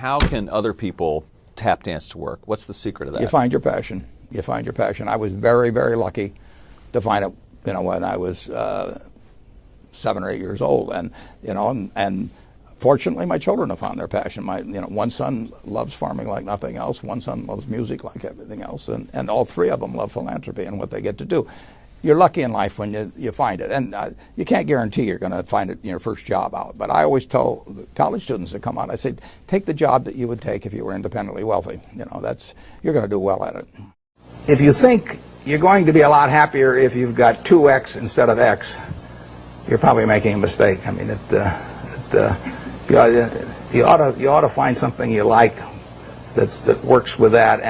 how can other people tap dance to work? What's the secret of that? You find your passion. You find your passion. I was very, very lucky to find it, when I was 7 or 8 years old, and fortunately, my children have found their passion. One son loves farming like nothing else. One son loves music like everything else, and all three of them love philanthropy and what they get to do. You're lucky in life when you find it, and you can't guarantee you're going to find it in your first job out. But I always tell the college students that come out, I say, take the job that you would take if you were independently wealthy. You're going to do well at it. If you think you're going to be a lot happier if you've got 2X instead of X, you're probably making a mistake. I mean, you ought to find something you like that works with that,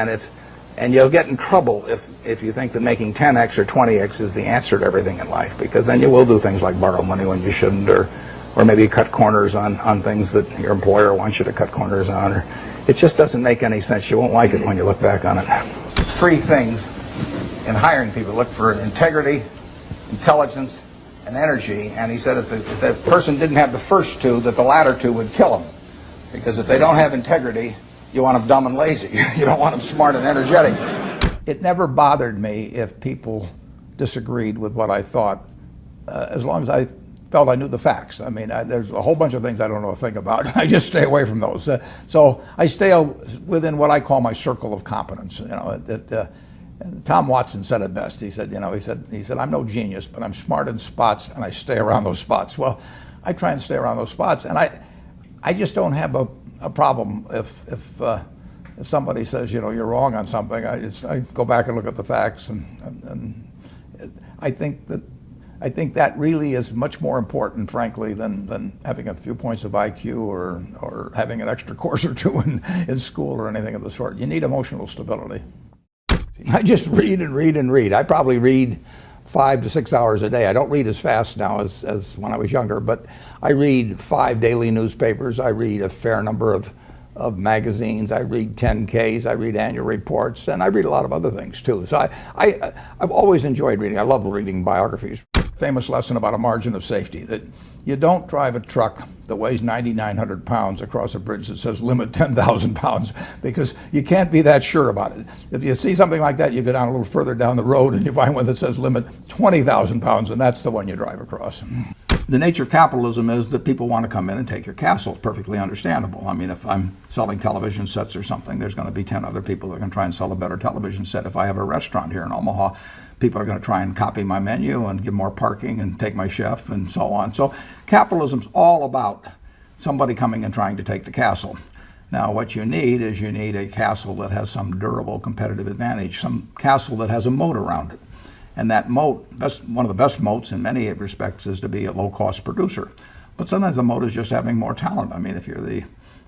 and you'll get in trouble if you think that making 10X or 20X is the answer to everything in life, because then you will do things like borrow money when you shouldn't, or maybe cut corners on things that your employer wants you to cut corners on. Or it just doesn't make any sense. You won't like it when you look back on it. 3 things in hiring people: look for integrity, intelligence, and energy. And he said if the person didn't have the first 2, that the latter 2 would kill them, because if they don't have integrity, you want them dumb and lazy. You don't want them smart and energetic. It never bothered me if people disagreed with what I thought, as long as I felt I knew the facts. I mean, there's a whole bunch of things I don't know a thing about. I just stay away from those. So I stay within what I call my circle of competence. Tom Watson said it best. He said, I'm no genius, but I'm smart in spots, and I stay around those spots. Well, I try and stay around those spots, and I just don't have a problem if somebody says, you're wrong on something. I go back and look at the facts, and I think that really is much more important, frankly, than having a few points of IQ or having an extra course or 2 in school or anything of the sort. You need emotional stability. I just read and read and read. I probably read 5 to 6 hours a day. I don't read as fast now as when I was younger, but I read 5 daily newspapers. I read a fair number of magazines. I read 10Ks. I read annual reports, and I read a lot of other things too. So I've always enjoyed reading. I love reading biographies. Famous lesson about a margin of safety, that you don't drive a truck that weighs 9,900 pounds across a bridge that says limit 10,000 pounds, because you can't be that sure about it. If you see something like that, you go down a little further down the road and you find one that says limit 20,000 pounds, and that's the one you drive across. The nature of capitalism is that people want to come in and take your castle. It's perfectly understandable. I mean, if I'm selling television sets or something, there's going to be 10 other people that are going to try and sell a better television set. If I have a restaurant here in Omaha, people are going to try and copy my menu and give more parking and take my chef and so on. So capitalism's all about somebody coming and trying to take the castle. Now, what you need is a castle that has some durable competitive advantage, some castle that has a moat around it. And that moat, one of the best moats in many respects, is to be a low-cost producer. But sometimes the moat is just having more talent. I mean, if you're the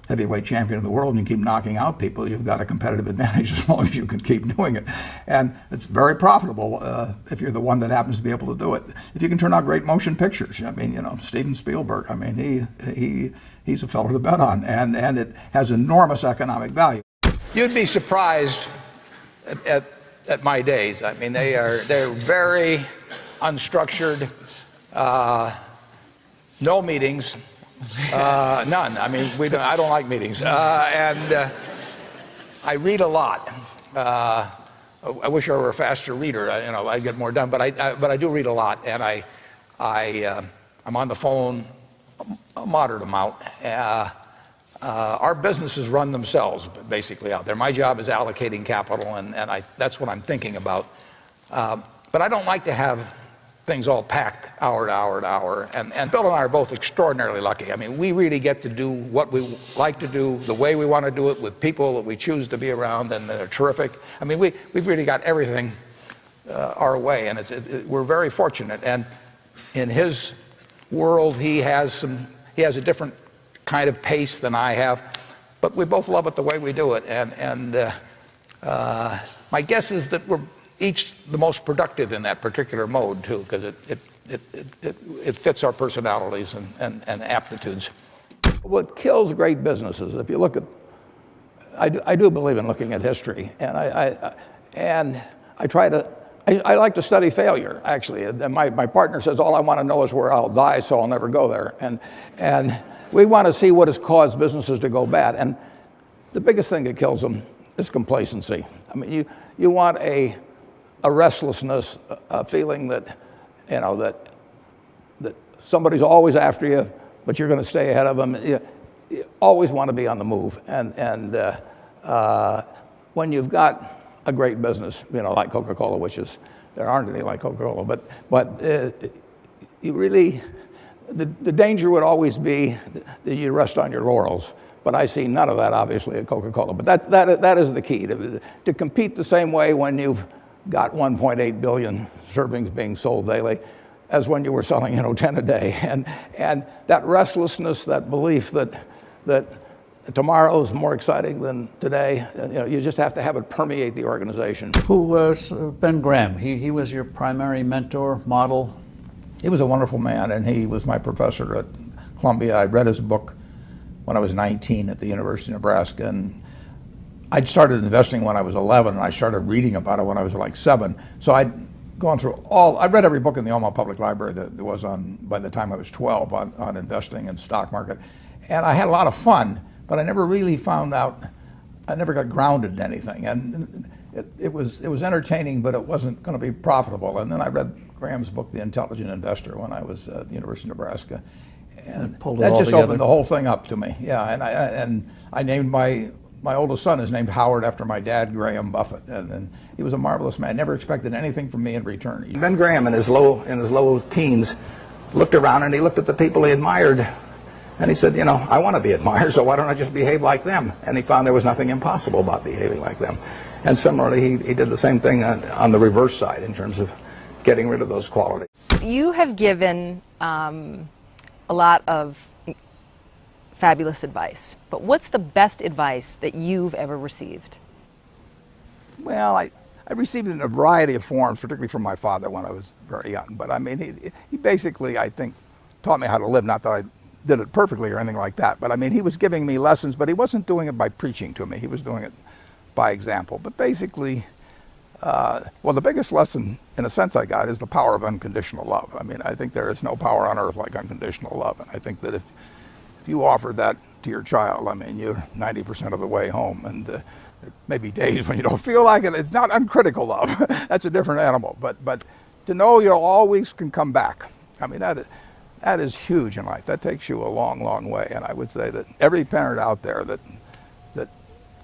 heavyweight champion of the world and you keep knocking out people, you've got a competitive advantage as long as you can keep doing it. And it's very profitable if you're the one that happens to be able to do it. If you can turn out great motion pictures, I mean, Steven Spielberg, I mean, he's a fellow to bet on, and it has enormous economic value. You'd be surprised at my days. I mean, they're very unstructured, no meetings, none. I mean, I don't like meetings, and I read a lot. I wish I were a faster reader. I'd get more done, but I do read a lot, and I'm on the phone a moderate amount. Our businesses run themselves basically out there. My job is allocating capital, and that's what I'm thinking about. But I don't like to have things all packed hour to hour to hour. And Bill and I are both extraordinarily lucky. I mean, we really get to do what we like to do, the way we want to do it, with people that we choose to be around, and they're terrific. I mean, we've really got everything our way, and we're very fortunate. And in his world, he has a different kind of pace than I have, but we both love it the way we do it. And my guess is that we're each the most productive in that particular mode too, because it fits our personalities and aptitudes. What kills great businesses, if you look at, I do believe in looking at history, and I like to study failure, actually. And my partner says all I want to know is where I'll die, so I'll never go there. And we want to see what has caused businesses to go bad. And the biggest thing that kills them is complacency. I mean, you want a restlessness, a feeling that, you know, that somebody's always after you, but you're going to stay ahead of them. You always want to be on the move. And when you've got a great business, you know, like Coca-Cola, which is, there aren't any like Coca-Cola, but you really, the danger would always be that you rest on your laurels. But I see none of that, obviously, at Coca-Cola. But that is the key, to compete the same way when you've got 1.8 billion servings being sold daily as when you were selling, you know, 10 a day. And that restlessness, that belief that tomorrow's more exciting than today, you know, you just have to have it permeate the organization. Who was Ben Graham? He was your primary mentor, model? He was a wonderful man, and he was my professor at Columbia. I read his book when I was 19 at the University of Nebraska, and I'd started investing when I was 11, and I started reading about it when I was like 7. So I'd gone through I read every book in the Omaha Public Library that there was on, by the time I was 12, on investing and stock market. And I had a lot of fun, but I never really found out, I never got grounded in anything. And it was entertaining, but it wasn't going to be profitable. And then I read Graham's book, The Intelligent Investor, when I was at the University of Nebraska. And that just opened the whole thing up to me. Yeah, and I named my oldest son is named Howard after my dad, Graham Buffett, and he was a marvelous man. Never expected anything from me in return. Ben Graham, in his low teens, looked around and he looked at the people he admired, and he said, you know, I want to be admired, so why don't I just behave like them? And he found there was nothing impossible about behaving like them. And similarly, he did the same thing on the reverse side in terms of getting rid of those qualities. You have given a lot of fabulous advice, but what's the best advice that you've ever received? Well, I received it in a variety of forms, particularly from my father when I was very young. But I mean, he basically, I think, taught me how to live. Not that I did it perfectly or anything like that, but I mean, he was giving me lessons, but he wasn't doing it by preaching to me. He was doing it by example. But basically, well, the biggest lesson, in a sense, I got is the power of unconditional love. I mean, I think there is no power on earth like unconditional love. And I think that if you offer that to your child, I mean, you're 90% of the way home. And there may be days when you don't feel like it. It's not uncritical love. That's a different animal. But to know you always can come back, I mean, that is huge in life. That takes you a long, long way. And I would say that every parent out there that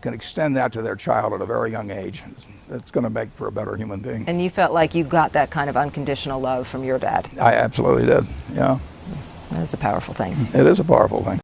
can extend that to their child at a very young age, it's going to make for a better human being. And you felt like you got that kind of unconditional love from your dad? I absolutely did, yeah. That is a powerful thing. It is a powerful thing.